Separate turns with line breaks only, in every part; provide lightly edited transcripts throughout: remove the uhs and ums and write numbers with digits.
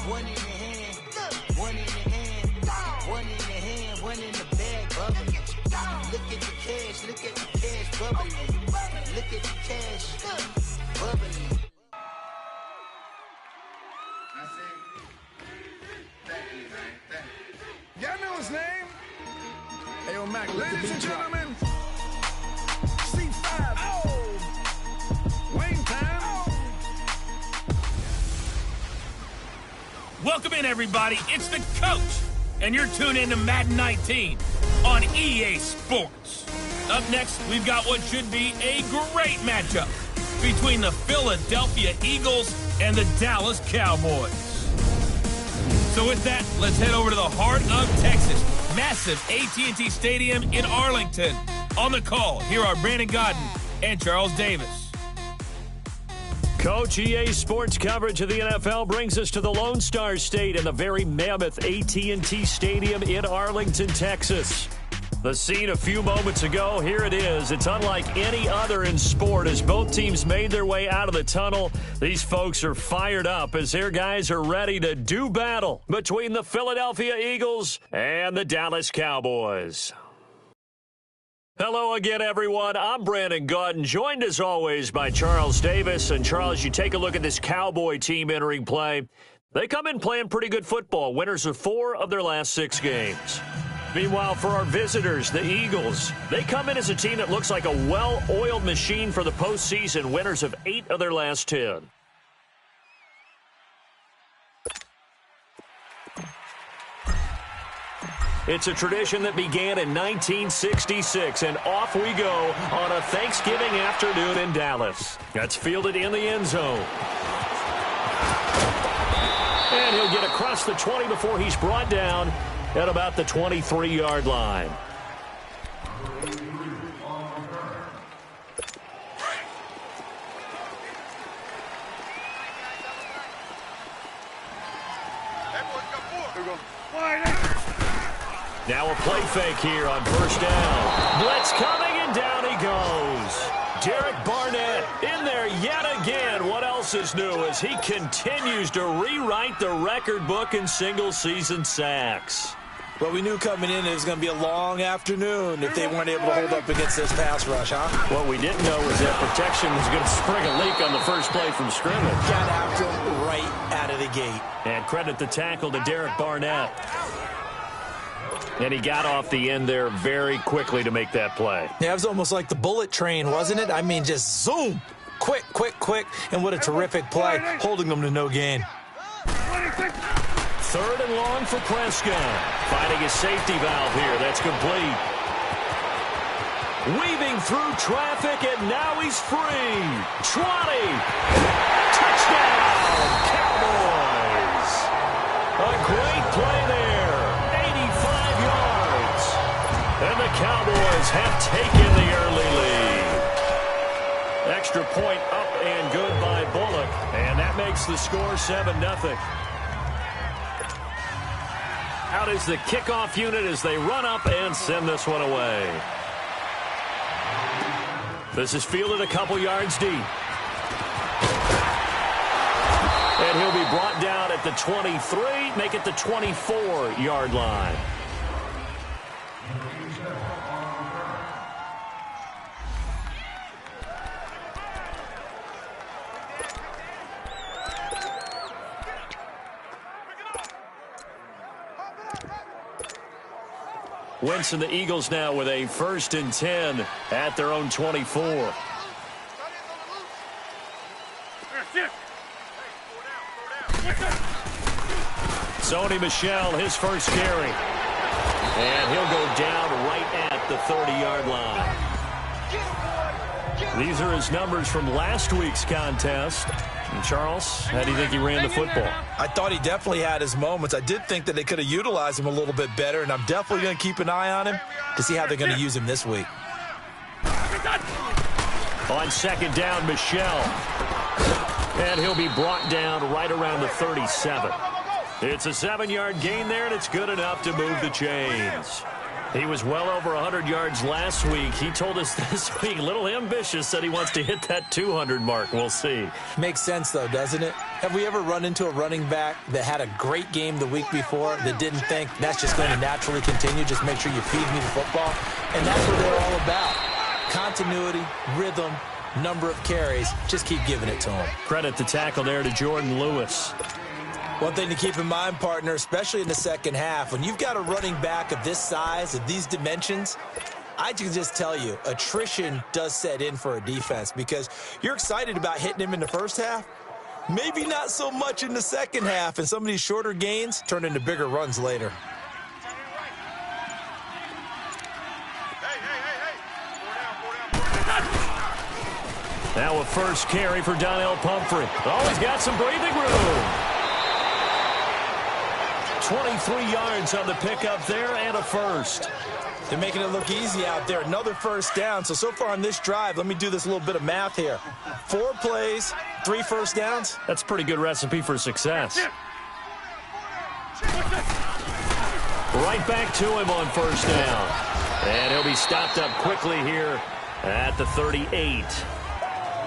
One in the hand, one in the hand, one in the hand, one in the bag, bubbling. Look at the cash, look at the cash bubbling. Look at the cash bubbling.
I say, thank you, man. Thank you.
Y'all know his name? Ayo, Mac, ladies and gentlemen, C5. Oh! Wing time. Oh.
Welcome in, everybody. It's the coach, and you're tuned in to Madden 19 on EA Sports. Up next, we've got what should be a great matchup between the Philadelphia Eagles and the Dallas Cowboys. So with that, let's head over to the heart of Texas. Massive AT&T Stadium in Arlington. On the call, here are Brandon Godden and Charles Davis.
Coach, EA Sports coverage of the NFL brings us to the Lone Star State and the very mammoth AT&T Stadium in Arlington, Texas. The scene a few moments ago, here it is. It's unlike any other in sport as both teams made their way out of the tunnel. These folks are fired up as their guys are ready to do battle between the Philadelphia Eagles and the Dallas Cowboys. Hello again, everyone. I'm Brandon Godden, joined as always by Charles Davis. And Charles, you take a look at this Cowboy team entering play. They come in playing pretty good football, winners of 4 of their last 6 games. Meanwhile, for our visitors, the Eagles, they come in as a team that looks like a well-oiled machine for the postseason, winners of 8 of their last 10. It's a tradition that began in 1966, and off we go on a Thanksgiving afternoon in Dallas. That's fielded in the end zone. And he'll get across the 20 before he's brought down at about the 23-yard line. Now a play fake here on first down. Blitz coming, and down he goes. Derek Barnett in there yet again. What else is new as he continues to rewrite the record book in single-season sacks?
Well, we knew coming in it was going to be a long afternoon if they weren't able to hold up against this pass rush, huh?
What we didn't know was that protection was going to spring a leak on the first play from scrimmage.
Got after him right out of the gate.
And credit the tackle to Derek Barnett. And he got off the end there very quickly to make that play.
Yeah, it was almost like the bullet train, wasn't it? I mean, just zoom. Quick, quick, quick. And what a terrific play, holding them to no gain.
3rd and long for Prescott. Finding his safety valve here. That's complete. Weaving through traffic, and now he's free. 20. Touchdown, Cowboys. A great play there. 85 yards. And the Cowboys have taken the early lead. Extra point up and good by Bullock. And that makes the score 7-0. Out is the kickoff unit as they run up and send this one away. This is fielded a couple yards deep. And he'll be brought down at the 23, make it the 24-yard line. Wentz and the Eagles now with a 1st and 10 at their own 24. Sony Michel, his first carry. And he'll go down right at the 30-yard line. These are his numbers from last week's contest. And Charles, how do you think he ran the football?
I thought he definitely had his moments. I did think that they could have utilized him a little bit better, and I'm definitely going to keep an eye on him to see how they're going to use him this week.
On 2nd down, Michel. And he'll be brought down right around the 37. It's a 7-yard gain there, and it's good enough to move the chains. He was well over 100 yards last week. He told us this week, a little ambitious, said he wants to hit that 200 mark. We'll see.
Makes sense, though, doesn't it? Have we ever run into a running back that had a great game the week before that didn't think that's just going to naturally continue? Just make sure you feed me the football. And that's what they're all about. Continuity, rhythm, number of carries. Just keep giving it to him.
Credit the tackle there to Jordan Lewis.
One thing to keep in mind, partner, especially in the second half, when you've got a running back of this size, of these dimensions, I can just tell you, attrition does set in for a defense because you're excited about hitting him in the first half. Maybe not so much in the second half, and some of these shorter gains turn into bigger runs later.
Now a first carry for Donnell Pumphrey. Oh, he's got some breathing room. 23 yards on the pickup there and a first.
They're making it look easy out there. Another first down. So far on this drive, let me do this little bit of math here. 4 plays, 3 first downs.
That's a pretty good recipe for success. Right back to him on first down. And he'll be stopped up quickly here at the 38.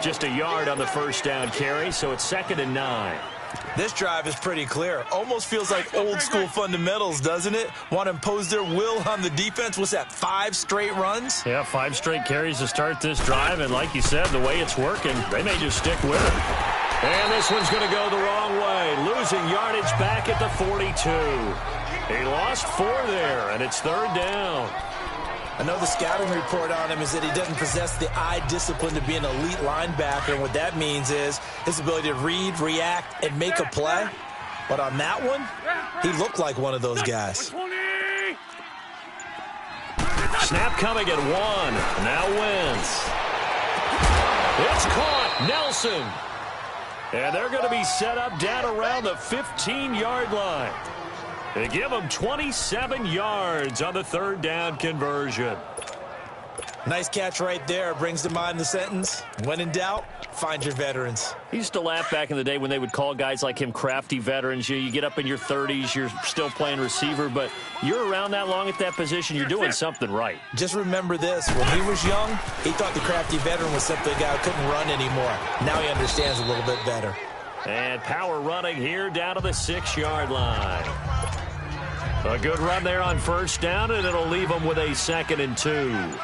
Just a yard on the first down carry, so it's 2nd and 9.
This drive is pretty clear. Almost feels like old school fundamentals, doesn't it? Want to impose their will on the defense. What's that, 5 straight runs?
Yeah, 5 straight carries to start this drive. And like you said, the way it's working, they may just stick with it. And this one's going to go the wrong way. Losing yardage back at the 42. He lost 4 there, and it's 3rd down.
I know the scouting report on him is that he doesn't possess the eye discipline to be an elite linebacker. And what that means is his ability to read, react, and make a play. But on that one, he looked like one of those guys.
Snap coming at 1. Now Wentz. It's caught. Nelson. And they're going to be set up down around the 15-yard line. They give him 27 yards on the 3rd down conversion.
Nice catch right there. Brings to mind the sentence, when in doubt, find your veterans.
I used to laugh back in the day when they would call guys like him crafty veterans. You get up in your 30s, you're still playing receiver, but you're around that long at that position, you're doing something right.
Just remember this. When he was young, he thought the crafty veteran was simply a guy who couldn't run anymore. Now he understands a little bit better.
And power running here down to the 6-yard line. A good run there on first down, and it'll leave them with a 2nd and 2.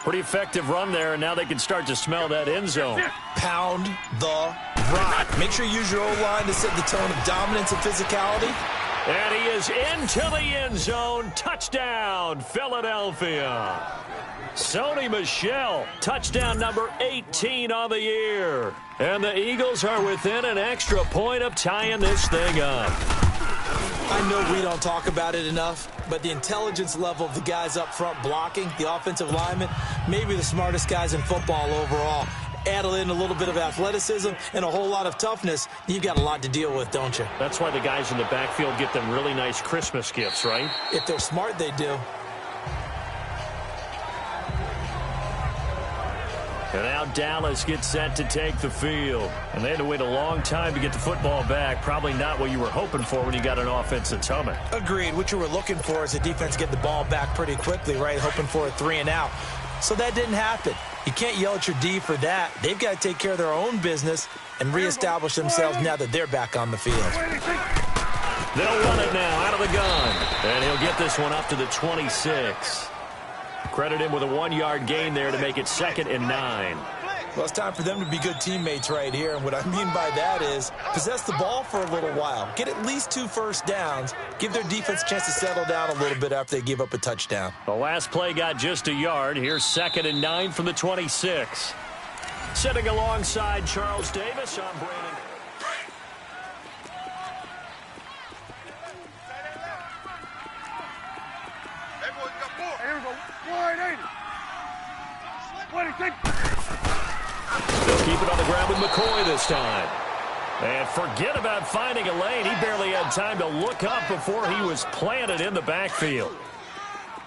Pretty effective run there, and now they can start to smell that end zone.
Pound the rock. Make sure you use your O-line to set the tone of dominance and physicality.
And he is into the end zone. Touchdown, Philadelphia. Sony Michel, touchdown number 18 on the year. And the Eagles are within an extra point of tying this thing up.
I know we don't talk about it enough, but the intelligence level of the guys up front blocking, the offensive linemen, maybe the smartest guys in football overall. Add in a little bit of athleticism and a whole lot of toughness, you've got a lot to deal with, don't you?
That's why the guys in the backfield get them really nice Christmas gifts, right?
If they're smart, they do.
And now Dallas gets set to take the field. And they had to wait a long time to get the football back. Probably not what you were hoping for when you got an offense that's humming.
Agreed. What you were looking for is the defense get the ball back pretty quickly, right? Hoping for a 3 and out. So that didn't happen. You can't yell at your D for that. They've got to take care of their own business and reestablish themselves now that they're back on the field.
They'll run it now out of the gun. And he'll get this one up to the 26. Credit him with a 1-yard gain there to make it 2nd and 9.
Well, it's time for them to be good teammates right here. And what I mean by that is possess the ball for a little while. Get at least 2 first downs. Give their defense a chance to settle down a little bit after they give up a touchdown.
The last play got just a yard. Here's 2nd and 9 from the 26. Sitting alongside Charles Davis, I'm Brandon. They'll keep it on the ground with McCoy this time. And forget about finding a lane. He barely had time to look up before he was planted in the backfield.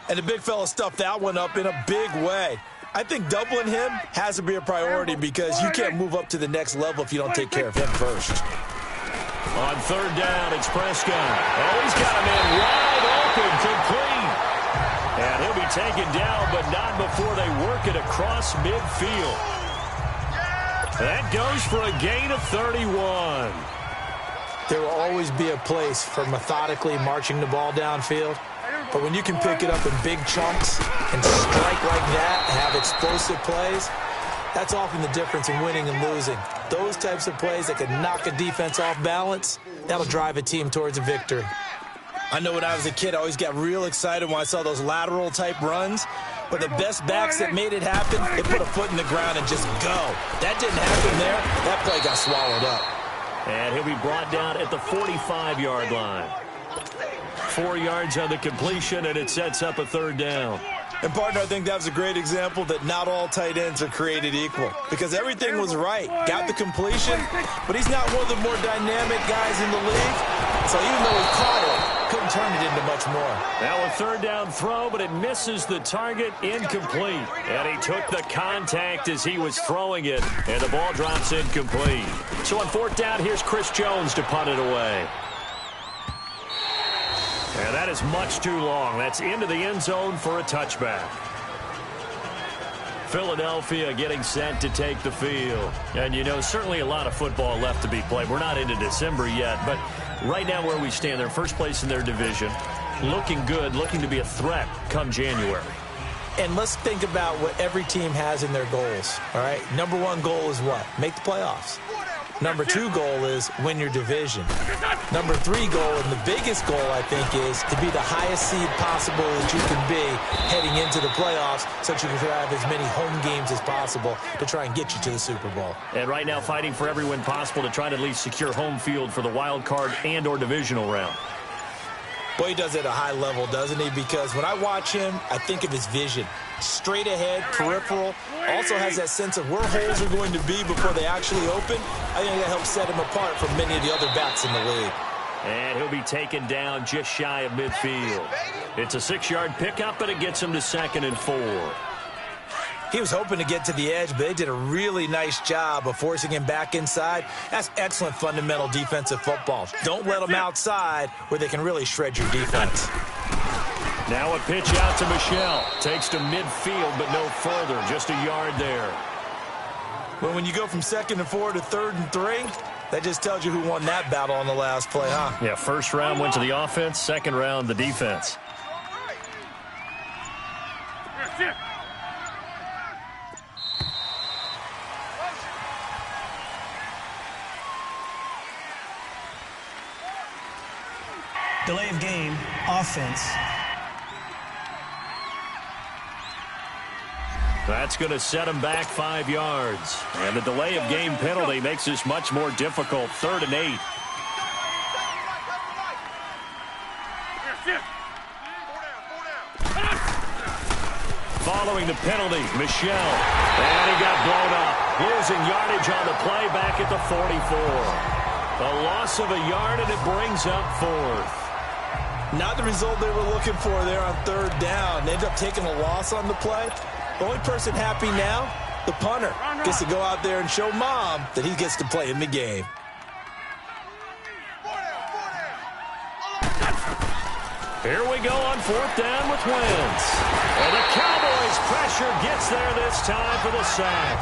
And the big fella stuffed that one up in a big way. I think doubling him has to be a priority because you can't move up to the next level if you don't take care of him first.
On 3rd down, it's Prescott. Oh, he's got a man wide open, complete. And he'll be taken down, but not before they work it across midfield. That goes for a gain of 31.
There will always be a place for methodically marching the ball downfield. But when you can pick it up in big chunks and strike like that, have explosive plays, that's often the difference in winning and losing. Those types of plays that can knock a defense off balance, that'll drive a team towards a victory. I know when I was a kid, I always got real excited when I saw those lateral-type runs. But the best backs that made it happen, they put a foot in the ground and just go. That didn't happen there. That play got swallowed up.
And he'll be brought down at the 45-yard line. 4 yards on the completion, and it sets up a third down.
And, partner, I think that was a great example that not all tight ends are created equal. Because everything was right. Got the completion, but he's not one of the more dynamic guys in the league. So even though he caught it, couldn't turn it into much more.
Now a third down throw, but it misses the target, incomplete. And he took the contact as he was throwing it, and the ball drops incomplete. So on fourth down, here's Chris Jones to punt it away. And that is much too long. That's into the end zone for a touchback. Philadelphia getting set to take the field. And, you know, certainly a lot of football left to be played. We're not into December yet, but right now where we stand, they're first place in their division, looking good, looking to be a threat come January.
And let's think about what every team has in their goals, all right? Number one goal is what? Make the playoffs. Number two goal is win your division. Number three goal, and the biggest goal, I think, is to be the highest seed possible that you can be heading into the playoffs so that you can have as many home games as possible to try and get you to the Super Bowl.
And right now fighting for every win possible to try to at least secure home field for the wild card and or divisional round.
Boy, he does it at a high level, doesn't he? Because when I watch him, I think of his vision. Straight ahead, peripheral. Also has that sense of where holes are going to be before they actually open. I think that helps set him apart from many of the other backs in the league.
And he'll be taken down just shy of midfield. It's a 6-yard pickup, but it gets him to 2nd and 4.
He was hoping to get to the edge, but they did a really nice job of forcing him back inside. That's excellent fundamental defensive football. Don't let them outside where they can really shred your defense.
Now a pitch out to Michel. Takes to midfield, but no further. Just a yard there.
Well, when you go from 2nd and 4 to 3rd and 3, that just tells you who won that battle on the last play, huh?
Yeah, first round went to the offense. Second round, the defense.
Delay of game, offense.
That's going to set him back 5 yards. And the delay of game penalty makes this much more difficult. 3rd and 8. Following the penalty, Michel. And he got blown up. Losing yardage on the play back at the 44. A loss of a yard, and it brings up 4th.
Not the result they were looking for there on 3rd down. They ended up taking a loss on the play. The only person happy now, the punter, gets to go out there and show mom that he gets to play in the game.
Here we go on 4th down with Wentz. And the Cowboys' pressure gets there this time for the sack.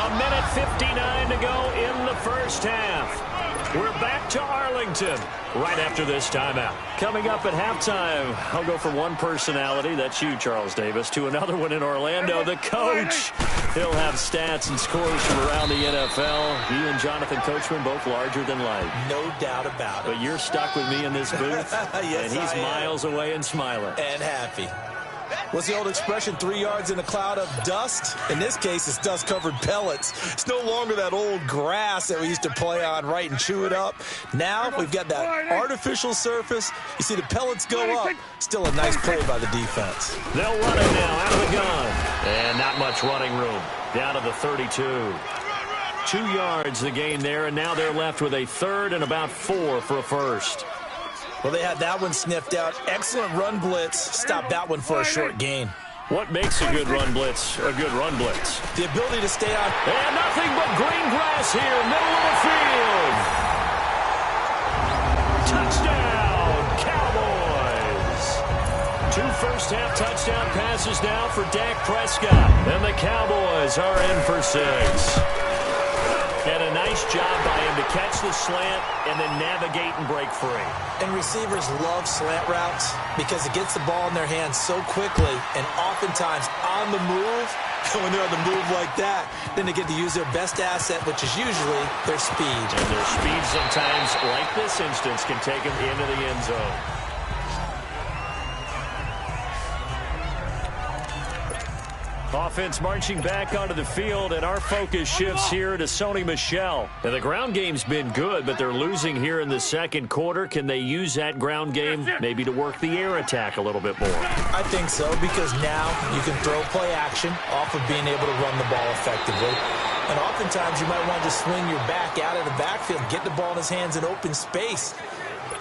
1:59 to go in the first half. We're back to Arlington right after this timeout. Coming up at halftime, I'll go from one personality, that's you, Charles Davis, to another one in Orlando, the coach. He'll have stats and scores from around the NFL. He and Jonathan Coachman, both larger than life.
No doubt about it.
But you're stuck with me in this booth,
yes,
and he's miles away and smiling.
And happy. What's the old expression, 3 yards in a cloud of dust? In this case, it's dust-covered pellets. It's no longer that old grass that we used to play on, right, and chew it up. Now we've got that artificial surface. You see the pellets go up. Still a nice play by the defense.
They'll run it now out of the gun. And not much running room. Down to the 32. 2 yards the gain there, and now they're left with a 3rd and about 4 for a first.
Well, they had that one sniffed out. Excellent run blitz. Stopped that one for a short gain.
What makes a good run blitz a good run blitz?
The ability to stay on.
And nothing but green grass here, middle of the field. Touchdown, Cowboys. first half touchdown passes now for Dak Prescott. And the Cowboys are in for 6. And a nice job by him to catch the slant and then navigate and break free.
And receivers love slant routes because it gets the ball in their hands so quickly and oftentimes on the move. When they're on the move like that, then they get to use their best asset, which is usually their speed.
And their speed sometimes, like this instance, can take them into the end zone. Offense marching back onto the field, and our focus shifts here to Sony Michel. Now, the ground game's been good, but they're losing here in the second quarter. Can they use that ground game maybe to work the air attack a little bit more?
I think so, because now you can throw play action off of being able to run the ball effectively. And oftentimes you might want to swing your back out of the backfield, get the ball in his hands in open space.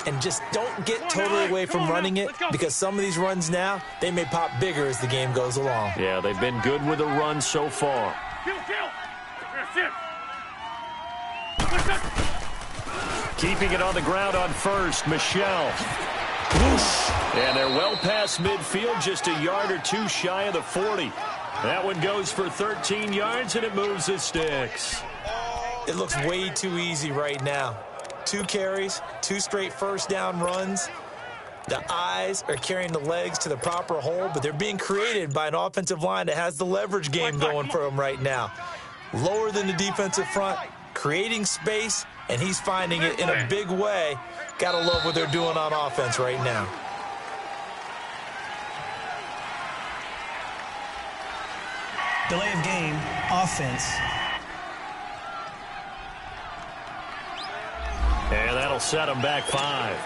And just don't get totally away from running it, because some of these runs now, they may pop bigger as the game goes along.
Yeah, they've been good with the run so far. Keeping it on the ground on first, Michel. Whoosh. And they're well past midfield, just a yard or two shy of the 40. That one goes for 13 yards, and it moves the sticks.
It looks way too easy right now. 2 carries, 2 straight first down runs. The eyes are carrying the legs to the proper hole, but they're being created by an offensive line that has the leverage game going for them right now. Lower than the defensive front, creating space, and he's finding it in a big way. Gotta love what they're doing on offense right now.
Delay of game, offense.
And that'll set them back 5.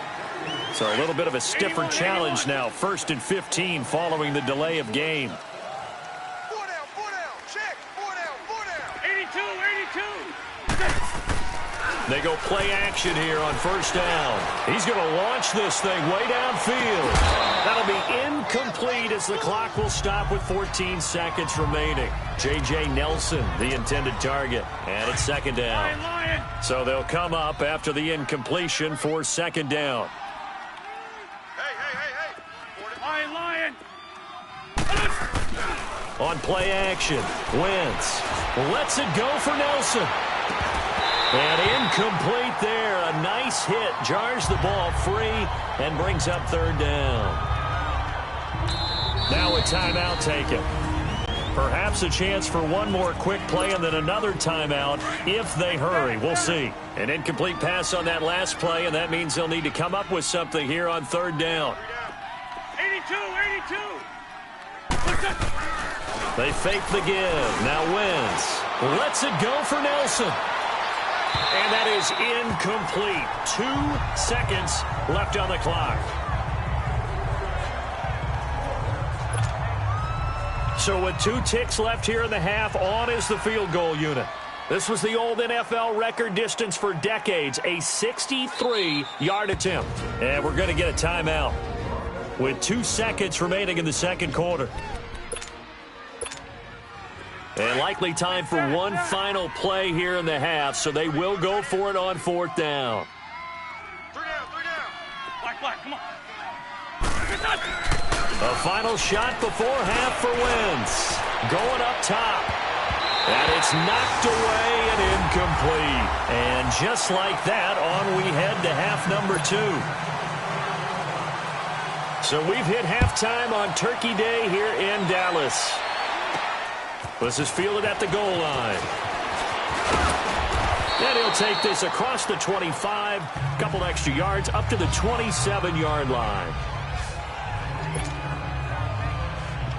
So a little bit of a stiffer challenge now. 1st and 15 following the delay of game.
4 down, check. 4 down.
82.
They go play action here on first down. He's going to launch this thing way downfield. That'll be incomplete as the clock will stop with 14 seconds remaining. J.J. Nelson, the intended target. And it's 2nd down. So they'll come up after the incompletion for 2nd down.
Hey.
Lion.
On play action, Wentz lets it go for Nelson. And incomplete there. A nice hit. Jars the ball free and brings up 3rd down. Now a timeout taken. Perhaps a chance for one more quick play and then another timeout if they hurry. We'll see. An incomplete pass on that last play, and that means they'll need to come up with something here on 3rd down.
82.
They fake the give. Now Wentz lets it go for Nelson. And that is incomplete. 2 seconds left on the clock. So with 2 ticks left here in the half, on is the field goal unit. This was the old NFL record distance for decades, a 63-yard attempt. And we're going to get a timeout with 2 seconds remaining in the second quarter. And likely time for one final play here in the half, so they will go for it on 4th down.
3 down.
Black, come on.
A final shot before half for Wentz. Going up top. And it's knocked away and incomplete. And just like that, on we head to half number 2. So we've hit halftime on Turkey Day here in Dallas. This is fielded at the goal line. And he'll take this across the 25, couple extra yards, up to the 27-yard line.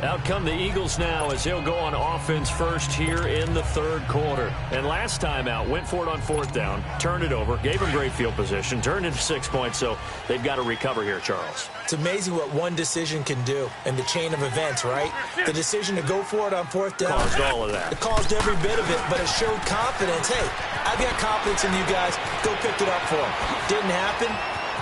Out come the Eagles now as they'll go on offense first here in the 3rd quarter. And last time out, went for it on 4th down, turned it over, gave them great field position, turned into 6 points, so they've got to recover here, Charles.
It's amazing what one decision can do in the chain of events, right? The decision to go for it on 4th down.
Caused all of that.
It caused every bit of it, but it showed confidence. Hey, I've got confidence in you guys. Go pick it up for them. Didn't happen.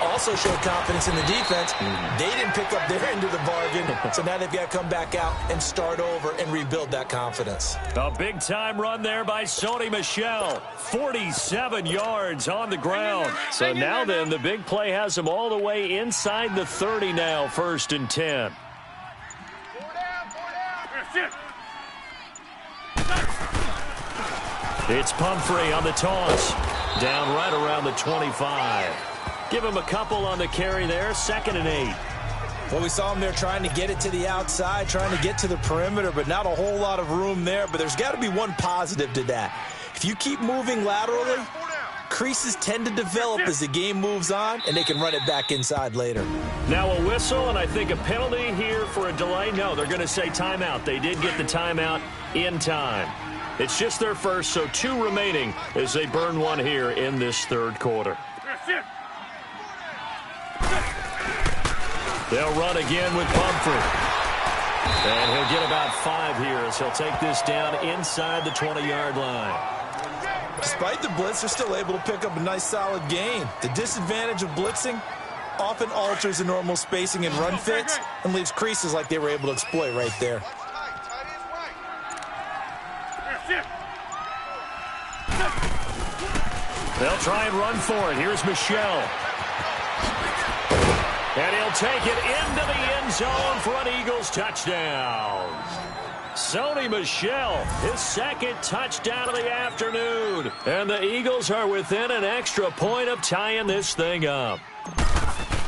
Also showed confidence in the defense. They didn't pick up their end of the bargain, so now they've got to come back out and start over and rebuild that confidence.
A big-time run there by Sony Michel. 47 yards on the ground. So now then, the big play has them all the way inside the 30 now, 1st and 10. It's Pumphrey on the toss. Down right around the 25. Give him a couple on the carry there. 2nd and 8.
Well, we saw him there trying to get it to the outside, trying to get to the perimeter, but not a whole lot of room there. But there's got to be one positive to that. If you keep moving laterally, creases tend to develop as the game moves on, and they can run it back inside later.
Now a whistle, and I think a penalty here for a delay. No, they're going to say timeout. They did get the timeout in time. It's just their first, so 2 remaining as they burn one here in this 3rd quarter. They'll run again with Pumphrey. And he'll get about 5 here as he'll take this down inside the 20-yard line.
Despite the blitz, they're still able to pick up a nice solid gain. The disadvantage of blitzing often alters the normal spacing and run fits and leaves creases like they were able to exploit right there.
They'll try and run for it. Here's Michel. And he'll take it into the end zone for an Eagles touchdown. Sony Michel, his 2nd touchdown of the afternoon. And the Eagles are within an extra point of tying this thing up.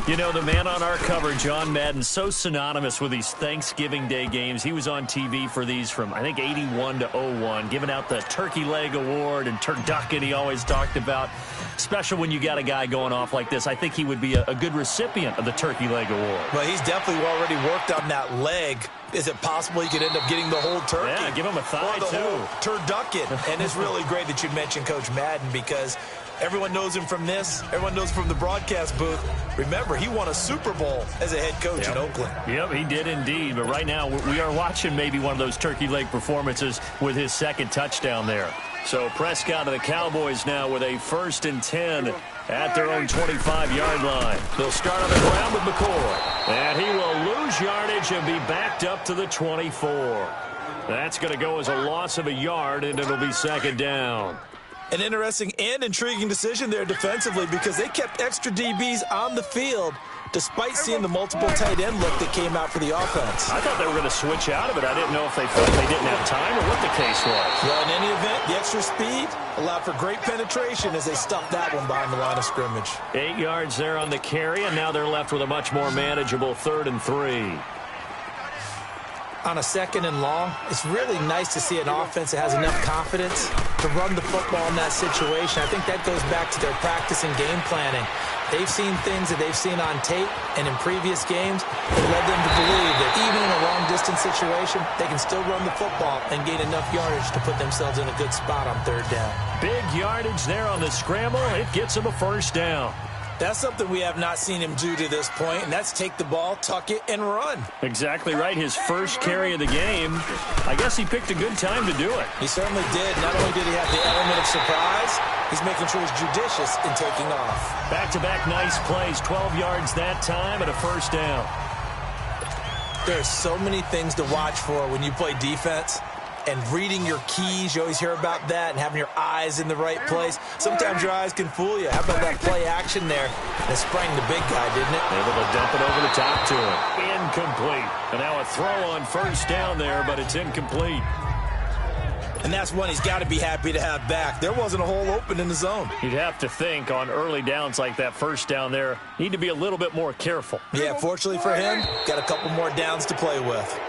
You know, the man on our cover, John Madden, so synonymous with these Thanksgiving Day games. He was on TV for these from, I think, 81 to 01, giving out the Turkey Leg Award and turducken he always talked about. Special when you got a guy going off like this. I think he would be a good recipient of the Turkey Leg Award.
Well, he's definitely already worked on that leg. Is it possible he could end up getting the whole turkey?
Yeah, give him a thigh,
or the
too.
Whole turducken. And it's really great that you mentioned Coach Madden because everyone knows him from this. Everyone knows him from the broadcast booth. Remember, he won a Super Bowl as a head coach in Oakland.
Yep, he did indeed. But right now, we are watching maybe one of those turkey leg performances with his 2nd touchdown there. So Prescott and the Cowboys now with a 1st and 10 at their own 25-yard line. They'll start on the ground with McCoy. And he will lose yardage and be backed up to the 24. That's going to go as a loss of a yard, and it'll be 2nd down.
An interesting and intriguing decision there defensively because they kept extra DBs on the field despite seeing the multiple tight end look that came out for the offense.
I thought they were going to switch out of it. I didn't know if they thought they didn't have time or what the case was.
Well, in any event, the extra speed allowed for great penetration as they stuffed that one behind the line of scrimmage.
8 yards there on the carry, and now they're left with a much more manageable 3rd and 3.
On a 2nd and long, it's really nice to see an offense that has enough confidence to run the football in that situation. I think that goes back to their practice and game planning. They've seen things that they've seen on tape and in previous games that led them to believe that even in a long-distance situation, they can still run the football and gain enough yardage to put themselves in a good spot on 3rd down.
Big yardage there on the scramble. It gets them a 1st down.
That's something we have not seen him do to this point, and that's take the ball, tuck it, and run.
Exactly right. His first carry of the game. I guess he picked a good time to do it.
He certainly did. Not only did he have the element of surprise, he's making sure he's judicious in taking off.
Back-to-back nice plays. 12 yards that time and a 1st down.
There are so many things to watch for when you play defense. And reading your keys, you always hear about that, and having your eyes in the right place. Sometimes your eyes can fool you. How about that play action there? It sprang the big guy, didn't it?
Able to dump it over the top to him. Incomplete. And now a throw on 1st down there, but it's incomplete.
And that's one he's got to be happy to have back. There wasn't a hole open in the zone.
You'd have to think on early downs like that 1st down there, need to be a little bit more careful.
Yeah, fortunately for him, got a couple more downs to play with.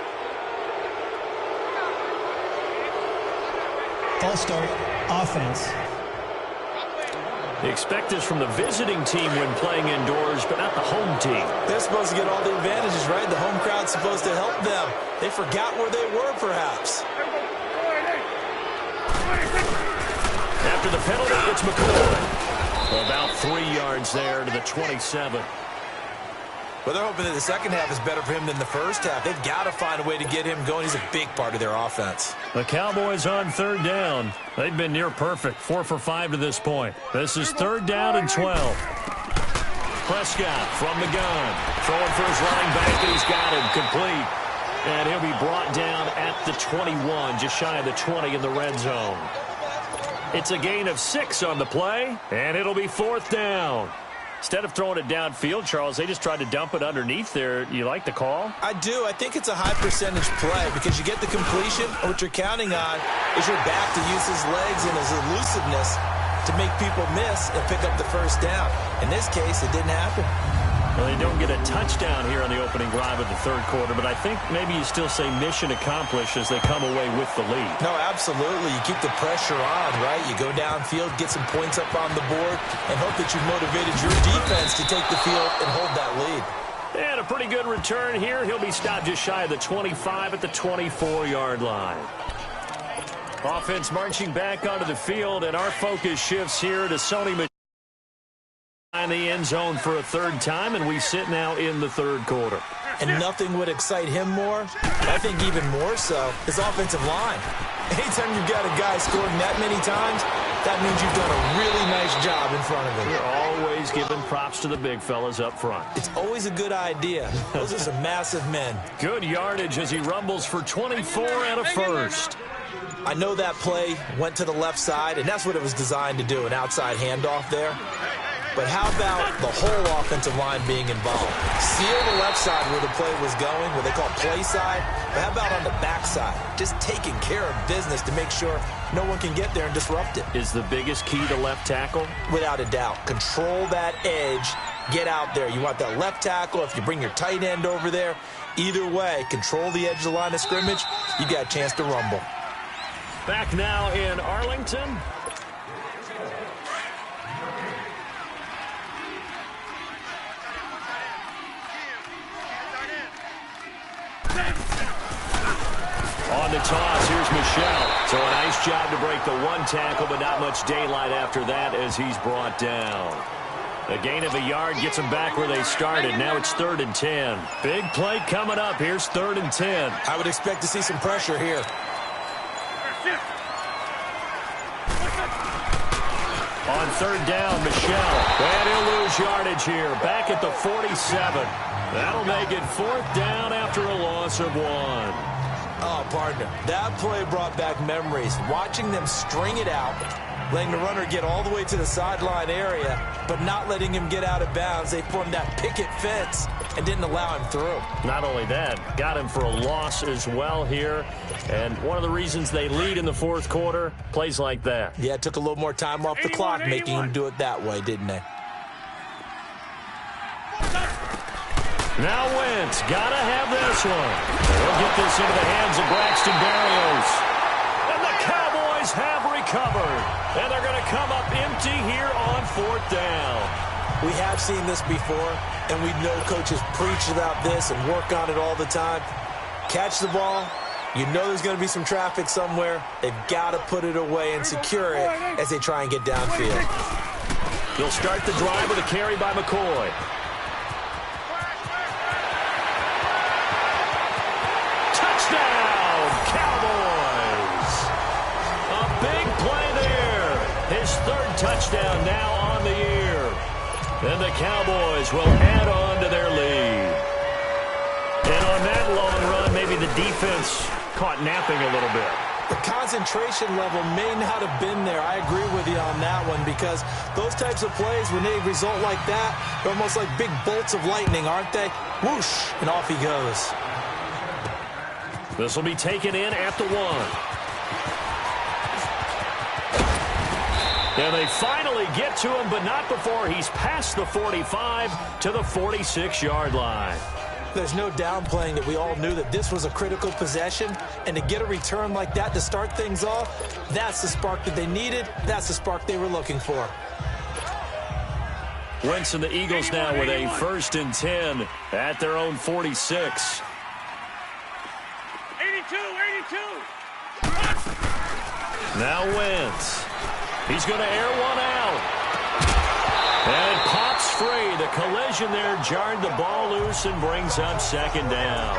False start, offense.
You expect this from the visiting team when playing indoors, but not the home team.
They're supposed to get all the advantages, right? The home crowd's supposed to help them. They forgot where they were, perhaps.
After the penalty, it's McCoy. About 3 yards there to the 27.
Well, they're hoping that the second half is better for him than the first half. They've got to find a way to get him going. He's a big part of their offense.
The Cowboys on 3rd down. They've been near perfect, 4 for 5 to this point. This is 3rd down and 12. Prescott from the gun. Throwing for his running back, and he's got him complete. And he'll be brought down at the 21, just shy of the 20 in the red zone. It's a gain of 6 on the play, and it'll be 4th down. Instead of throwing it downfield, Charles, they just tried to dump it underneath there. You like the call?
I do. I think it's a high percentage play because you get the completion, and what you're counting on is your back to use his legs and his elusiveness to make people miss and pick up the first down. In this case, it didn't happen.
Well, they don't get a touchdown here on the opening drive of the third quarter, but I think maybe you still say mission accomplished as they come away with the lead.
No, absolutely. You keep the pressure on, right? You go downfield, get some points up on the board, and hope that you've motivated your defense to take the field and hold that lead.
And a pretty good return here. He'll be stopped just shy of the 25 at the 24-yard line. Offense marching back onto the field, and our focus shifts here to Sony in the end zone for a third time, and we sit now in the third quarter.
And nothing would excite him more, I think even more so, his offensive line. Anytime you've got a guy scoring that many times, that means you've done a really nice job in front of him.
You're always giving props to the big fellas up front.
It's always a good idea. Those are some massive men. Good
yardage as he rumbles for 24 and a first.
I know that play went to the left side, and that's what it was designed to do, an outside handoff there. But how about the whole offensive line being involved? Seal the left side where the play was going, what they call play side. But how about on the back side? Just taking care of business to make sure no one can get there and disrupt it.
Is the biggest key to left tackle?
Without a doubt. Control that edge. Get out there. You want that left tackle. If you bring your tight end over there, either way, control the edge of the line of scrimmage, you got a chance to rumble.
Back now in Arlington. On the toss, here's Michel. So a nice job to break the one tackle, but not much daylight after that as he's brought down. A gain of a yard gets them back where they started. Now it's 3rd and 10. Big play coming up. Here's 3rd and 10.
I would expect to see some pressure here.
On 3rd down, Michel. And he'll lose yardage here. Back at the 47. That'll make it 4th down after a loss of 1.
Oh, partner, that play brought back memories. Watching them string it out, letting the runner get all the way to the sideline area, but not letting him get out of bounds. They formed that picket fence and didn't allow him through.
Not only that, got him for a loss as well here. And one of the reasons they lead in the 4th quarter, plays like that.
Yeah, it took a little more time off the clock, making him do it that way, didn't they?
Now Wentz, gotta have this one. They'll get this into the hands of Braxton Berrios. And the Cowboys have recovered. And they're going to come up empty here on 4th down.
We have seen this before, and we know coaches preach about this and work on it all the time. Catch the ball. You know there's going to be some traffic somewhere. They've got to put it away and secure it as they try and get downfield.
They'll start the drive with a carry by McCoy. Touchdown, Cowboys! A big play there. His 3rd touchdown now on the year. And the Cowboys will add on to their lead. And on that long run, maybe the defense caught napping a little bit.
The concentration level may not have been there. I agree with you on that one because those types of plays, when they result like that, they're almost like big bolts of lightning, aren't they? Whoosh, and off he goes.
This will be taken in at the 1. And they finally get to him, but not before he's past the 45 to the 46-yard line.
There's no downplaying that we all knew that this was a critical possession, and to get a return like that to start things off, that's the spark that they needed. That's the spark they were looking for.
Wentz and the Eagles now with a 1st and 10 at their own 46.
82.
Now Wentz. He's going to air one out. And it pops free. The collision there jarred the ball loose and brings up 2nd down.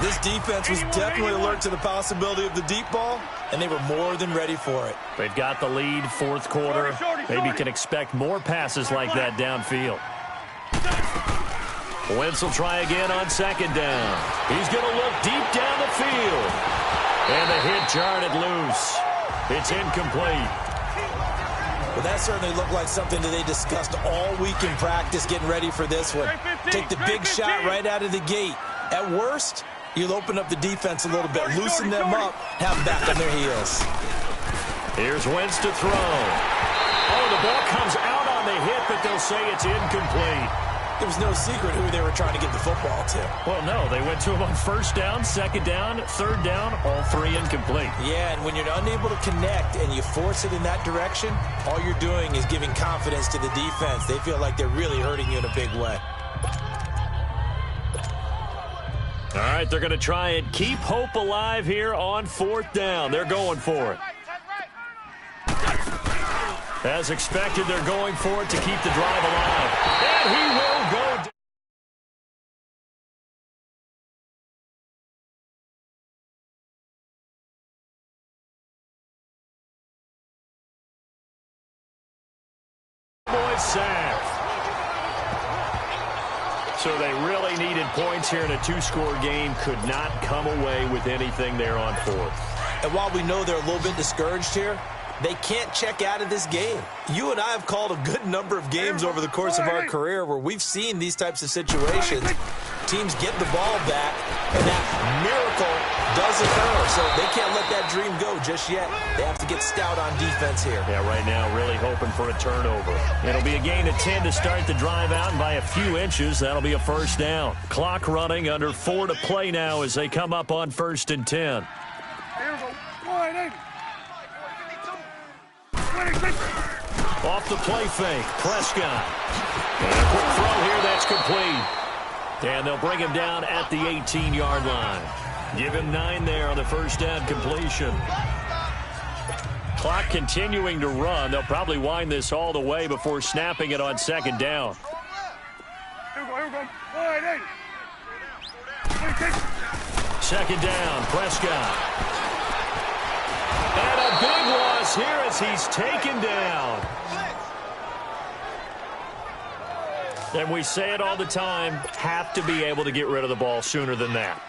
This defense was definitely alert to the possibility of the deep ball, and they were more than ready for it.
They've got the lead, 4th quarter. Maybe can expect more passes like that downfield. Wentz will try again on 2nd down. He's going to look deep down the field. And the hit jarred it loose. It's incomplete.
Well, that certainly looked like something that they discussed all week in practice getting ready for this one. Take the big shot right out of the gate. At worst, you'll open up the defense a little bit, loosen them up, have them back on their heels.
Here's Wentz to throw. Oh, the ball comes out on the hit, but they'll say it's incomplete.
It was no secret who they were trying to get the football to.
Well, no, they went to him on first down, second down, third down, all three incomplete.
Yeah, and when you're unable to connect and you force it in that direction, all you're doing is giving confidence to the defense. They feel like they're really hurting you in a big way.
All right, they're going to try and keep hope alive here on fourth down. They're going for it. As expected, they're going for it to keep the drive alive. And he will go down. Sack. So they really needed points here in a two-score game. Could not come away with anything there on fourth.
And while we know they're a little bit discouraged here, they can't check out of this game. You and I have called a good number of games over the course of our career where we've seen these types of situations. Teams get the ball back, and that miracle does occur. So they can't let that dream go just yet. They have to get stout on defense here.
Yeah, right now really hoping for a turnover. It'll be a gain of 10 to start the drive out, and by a few inches, that'll be a first down. Clock running, under 4 to play now as they come up on 1st and 10. Off the play fake, Prescott. And a quick throw here, that's complete. And they'll bring him down at the 18-yard line. Give him 9 there on the first down completion. Clock continuing to run. They'll probably wind this all the way before snapping it on second down. Second down, Prescott. And a big loss here as he's taken down. And we say it all the time, have to be able to get rid of the ball sooner than that.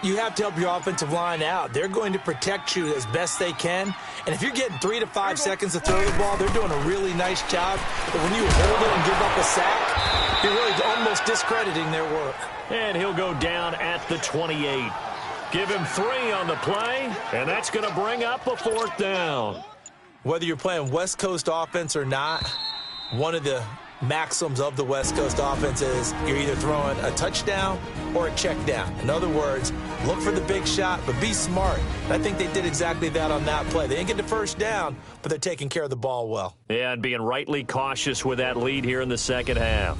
You have to help your offensive line out. They're going to protect you as best they can. And if you're getting 3 to 5 seconds to throw the ball, they're doing a really nice job. But when you hold it and give up a sack, you're really almost discrediting their work.
And he'll go down at the 28. Give him 3 on the play, and that's going to bring up a fourth down.
Whether you're playing West Coast offense or not, one of the maxims of the West Coast offense is you're either throwing a touchdown or a check down. In other words, look for the big shot, but be smart. And I think they did exactly that on that play. They didn't get the first down, but they're taking care of the ball well.
Yeah, and being rightly cautious with that lead here in the second half.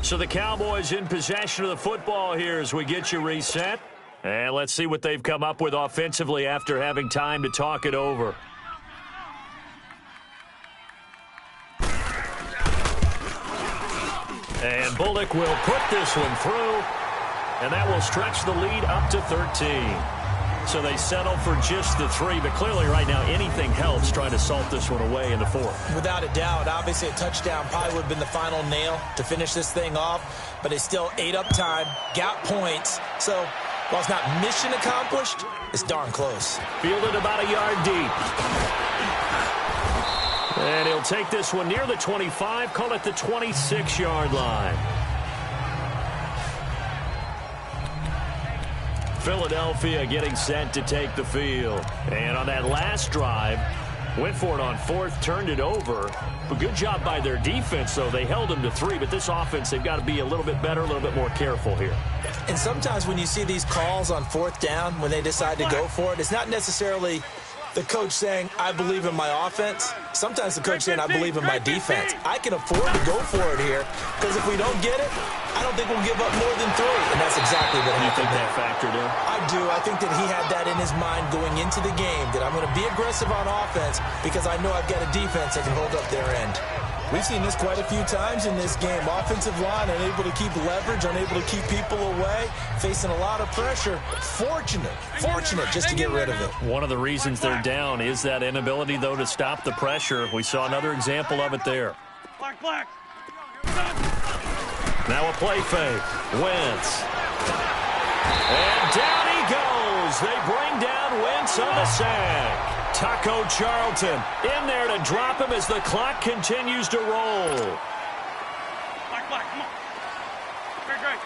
So the Cowboys in possession of the football here as we get you reset. And let's see what they've come up with offensively after having time to talk it over. And Bullock will put this one through, and that will stretch the lead up to 13. So they settle for just the 3, but clearly right now anything helps trying to salt this one away in the 4th.
Without a doubt, obviously a touchdown probably would have been the final nail to finish this thing off, but they still ate up time, got points. So while it's not mission accomplished, it's darn close.
Fielded about a yard deep. And he'll take this one near the 25, call it the 26-yard line. Philadelphia getting set to take the field. And on that last drive, went for it on 4th, turned it over. But good job by their defense, though. They held them to 3, but this offense, they've got to be a little bit better, a little bit more careful here.
And sometimes when you see these calls on 4th down, when they decide to go for it, it's not necessarily the coach saying, I believe in my offense. Sometimes the coach saying, I believe in my defense. I can afford to go for it here because if we don't get it, I don't think we'll give up more than 3. And that's exactly what
you think that factored in?
I do. I think that he had that in his mind going into the game, that I'm going to be aggressive on offense because I know I've got a defense that can hold up their end. We've seen this quite a few times in this game. Offensive line unable to keep leverage, unable to keep people away, facing a lot of pressure. Fortunate just to get rid of it.
One of the reasons they're down is that inability, though, to stop the pressure. We saw another example of it there.
Black.
Now a play fake. Wentz. And down he goes goes. They bring down Wentz on the sack. Taco Charlton in there to drop him as the clock continues to roll.
Come on. Great.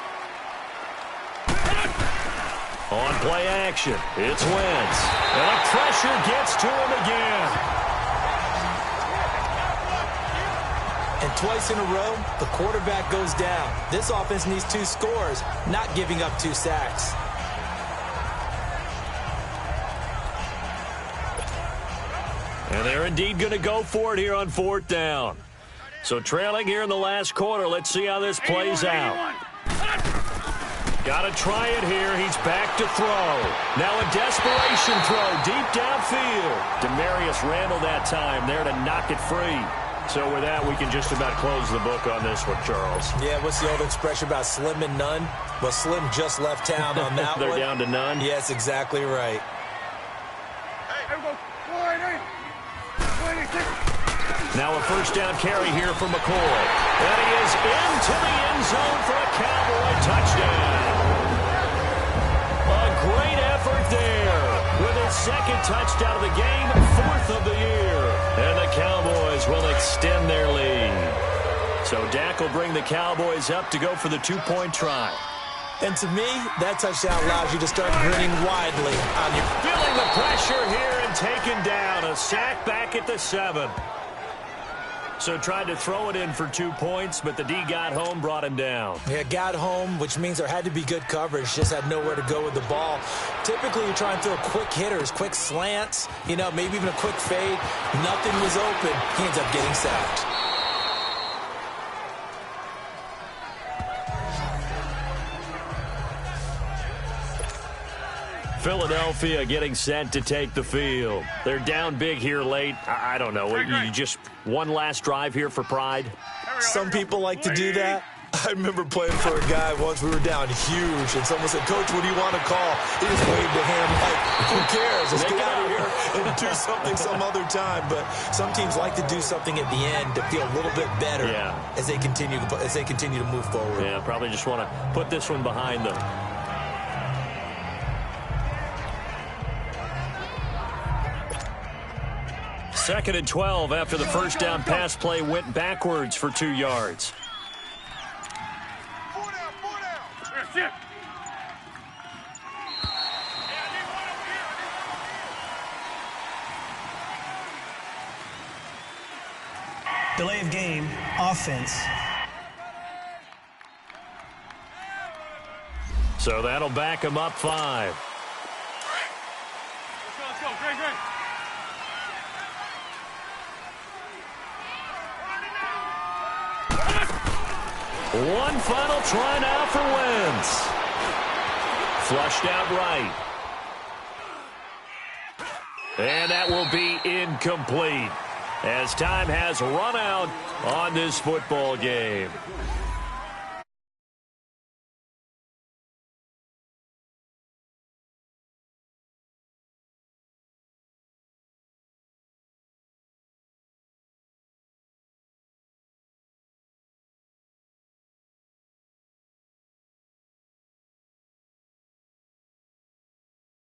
On play action, it's Wentz. And the pressure gets to him again.
And twice in a row, the quarterback goes down. This offense needs 2 scores, not giving up 2 sacks.
And they're indeed going to go for it here on 4th down. So trailing here in the last quarter, let's see how this plays out. Got to try it here. He's back to throw. Now a desperation throw deep downfield. Demarius Randall that time there to knock it free. So with that, we can just about close the book on this one, Charles.
Yeah, what's the old expression about slim and none? Well, Slim just left town on that
They're
one.
down to none?
Yes, exactly right.
Now a first down carry here for McCoy. And he is into the end zone for a Cowboy touchdown. A great effort there with his 2nd touchdown of the game, 4th of the year. And the Cowboys will extend their lead. So Dak will bring the Cowboys up to go for the 2-point try.
And to me, that touchdown allows you to start grinning widely on your...
Feeling the pressure here and taken down. A sack back at the 7. So tried to throw it in for 2 points, but the D got home, brought him down.
Yeah, got home, which means there had to be good coverage. Just had nowhere to go with the ball. Typically, you're trying to throw quick hitters, quick slants, maybe even a quick fade. Nothing was open. He ends up getting sacked.
Philadelphia getting set to take the field. They're down big here late. I don't know. You just one last drive here for pride?
Some people like to do that. I remember playing for a guy once. We were down huge, and someone said, "Coach, what do you want to call?" He just waved to him like, "Who cares? Let's get out of here and do something some other time." But some teams like to do something at the end to feel a little bit better as they continue to move forward.
Yeah, probably just want to put this one behind them. Second and 12 after the first down pass play went backwards for 2 yards.
Delay of game, offense.
So that'll back him up 5.
Let's go. Great.
One final try now for Wentz. Flushed out right. And that will be incomplete as time has run out on this football game.